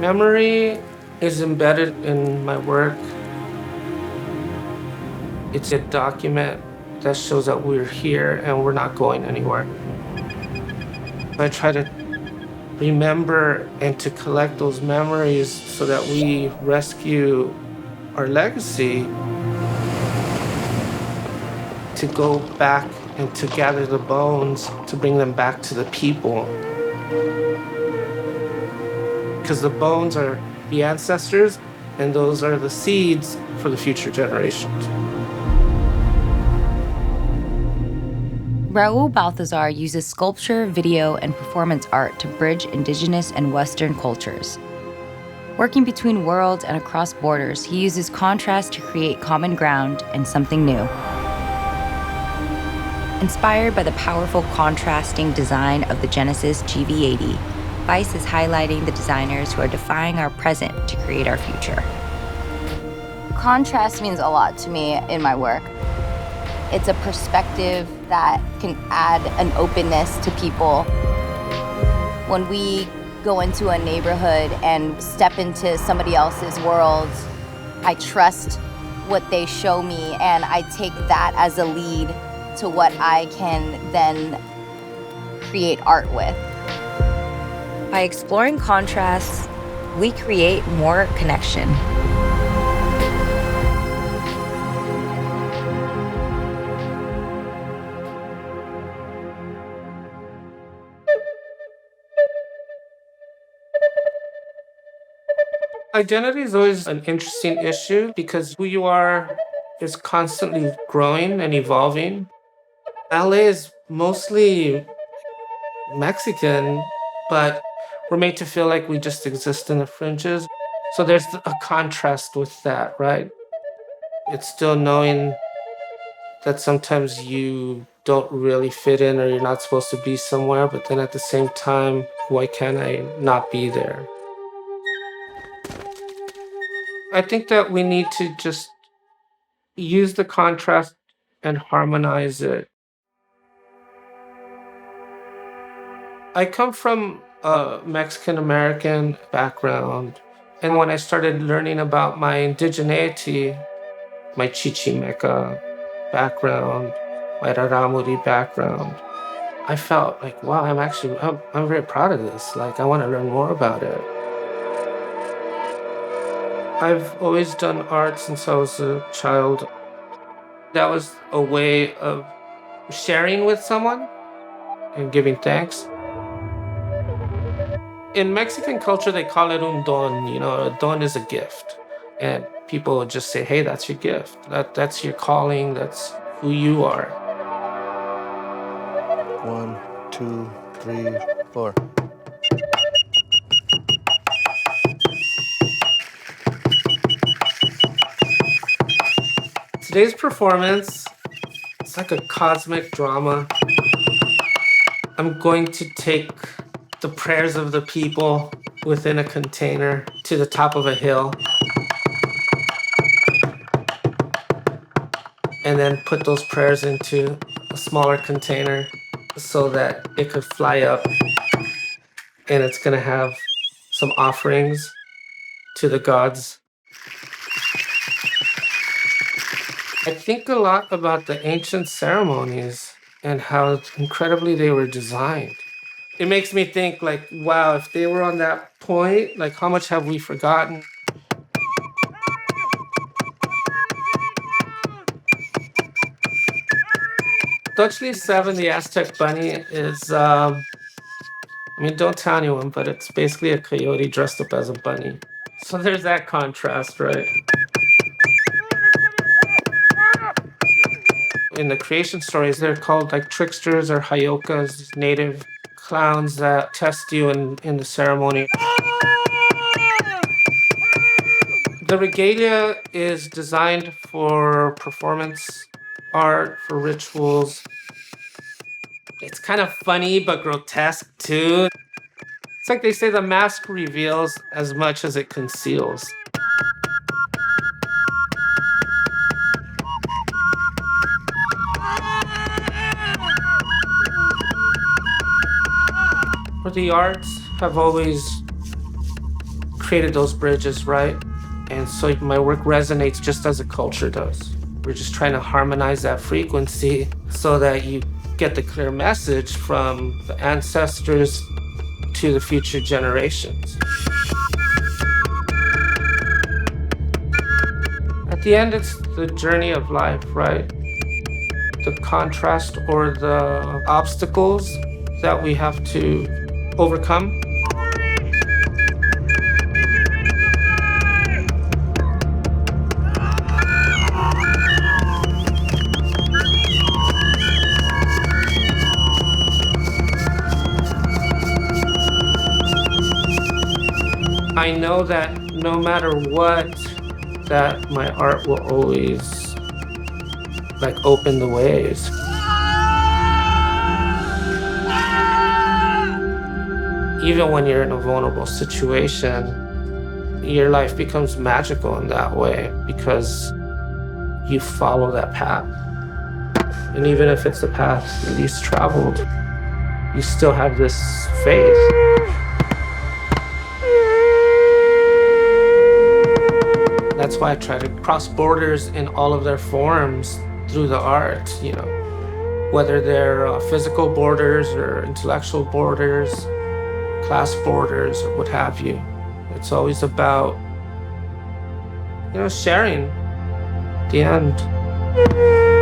Memory is embedded in my work. It's a document that shows that we're here and we're not going anywhere. I try to remember and to collect those memories so that we rescue our legacy, to go back and to gather the bones, to bring them back to the people. Because the bones are the ancestors, and those are the seeds for the future generations. Raul Baltazar uses sculpture, video, and performance art to bridge Indigenous and Western cultures. Working between worlds and across borders, he uses contrast to create common ground and something new. Inspired by the powerful contrasting design of the Genesis GV80, Vice is highlighting the designers who are defying our present to create our future. Contrast means a lot to me in my work. It's a perspective that can add an openness to people. When we go into a neighborhood and step into somebody else's world, I trust what they show me, and I take that as a lead to what I can then create art with. By exploring contrasts, we create more connection. Identity is always an interesting issue because who you are is constantly growing and evolving. LA is mostly Mexican, but we're made to feel like we just exist in the fringes. So there's a contrast with that, right? It's still knowing that sometimes you don't really fit in or you're not supposed to be somewhere, but then at the same time, why can't I not be there? I think that we need to just use the contrast and harmonize it. I come from a Mexican American background, and when I started learning about my indigeneity, my Chichimeca background, my Raramuri background, I felt like, wow, I'm very proud of this. Like, I want to learn more about it. I've always done art since I was a child. That was a way of sharing with someone and giving thanks. In Mexican culture, they call it un don. You know, a don is a gift. And people would just say, hey, that's your gift. That's your calling. That's who you are. 1, 2, 3, 4. Today's performance, it's like a cosmic drama. I'm going to take the prayers of the people within a container to the top of a hill and then put those prayers into a smaller container so that it could fly up, and it's going to have some offerings to the gods. I think a lot about the ancient ceremonies and how incredibly they were designed. It makes me think, like, wow, if they were on that point, like, how much have we forgotten? Dutchley 7, the Aztec bunny, is, I mean, don't tell anyone, but it's basically a coyote dressed up as a bunny. So there's that contrast, right? In the creation stories, they're called like tricksters or hayokas, native clowns that test you in the ceremony. The regalia is designed for performance art, for rituals. It's kind of funny but grotesque too. It's like they say the mask reveals as much as it conceals. The arts have always created those bridges, right? And so my work resonates just as a culture does. We're just trying to harmonize that frequency so that you get the clear message from the ancestors to the future generations. At the end, it's the journey of life, right? The contrast or the obstacles that we have to overcome. I know that no matter what, that my art will always like open the ways. Even when you're in a vulnerable situation, your life becomes magical in that way because you follow that path. And even if it's the path least traveled, you still have this faith. That's why I try to cross borders in all of their forms through the art, you know, whether they're physical borders or intellectual borders, class borders, or what have you. It's always about, you know, sharing at the end.